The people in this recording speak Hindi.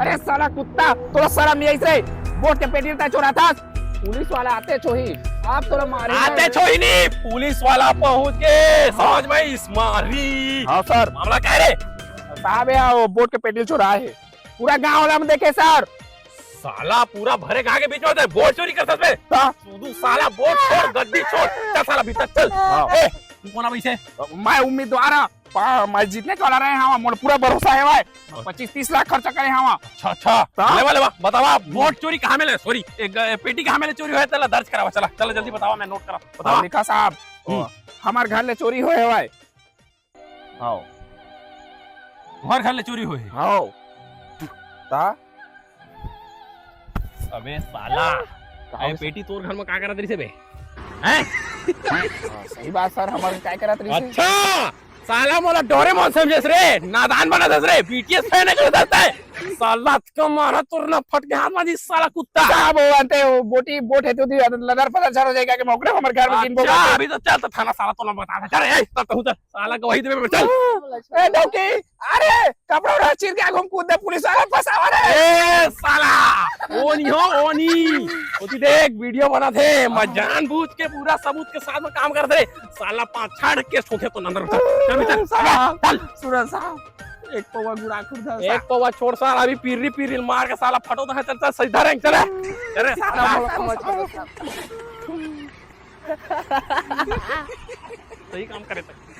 अरे साला कुत्ता तोरा शर्म नहीं आई बोट के पेटी ता चोरा था पुलिस वाला आते छोही आप तोरा मारे आते छोही नहीं पुलिस वाला पहुंच के समझ में इस मारी। हाँ सर मामला क्या है रे? साहब वो बोट के पेटी चोरा है पूरा गांव वाला में देखे सर। साला पूरा भरे गांव के बीच में होता है बोट चोरी कर सकते तू साला बोट छोड़ गद्दी छोड़ चल साला भीतर चल। ए तू कौन है इसे? मैं उम्मीदवार मैं जीतने वाला रहे हाँ मोर पूरा भरोसा है भाई 25-30 लाख खर्चा करे हाँ। अच्छा ले वाले बतावा बोट चोरी कहाँ में ले सॉरी पेटी कहाँ में ले चोरी हुआ चला दर्ज करावा चला चलो जल्दी बतावा मैं नोट करा बतावा। लिखा साहब हमारे घर ले चोरी हुए है भाई। हाँ घर ले चोरी हुई हाँ अबे साला पेटी तोर घर में क्या करा तरी से बे हैं? सही बात सर हमारे क्या करा तरी से। अच्छा साला मोला डोरेमोन समझेस रे नादान बना दस रे बीटीएस फैन है करता है साला का मारा तुरना फट के हाथ में साला कुत्ता साहब वो आते वो बोटी बोट है तो लदर पता चल जाएगा कि मौके हमारे घर में दिन अच्छा अभी तो चल तो थाना साला तो ना बता दे चल ए तब तो साला का वही दे चल ए डोकी अरे कपड़ा उड़ा चीर के घूम कूद दे पुलिस वाला फंसावा रे ए साला ओनी हो ओनी ओती देख वीडियो बना थे मैं जानबूझ के पूरा सबूत के साथ में काम कर दे साला 5-6 के ठोके तो नंबर चल चल चल सूरज साहब एक पौवा गुड़ा खुदा एक पौवा छोड़ साला अभी पीरी मार के साला फटो तो चल चल सीधा रैंक चले अरे सही काम करे तक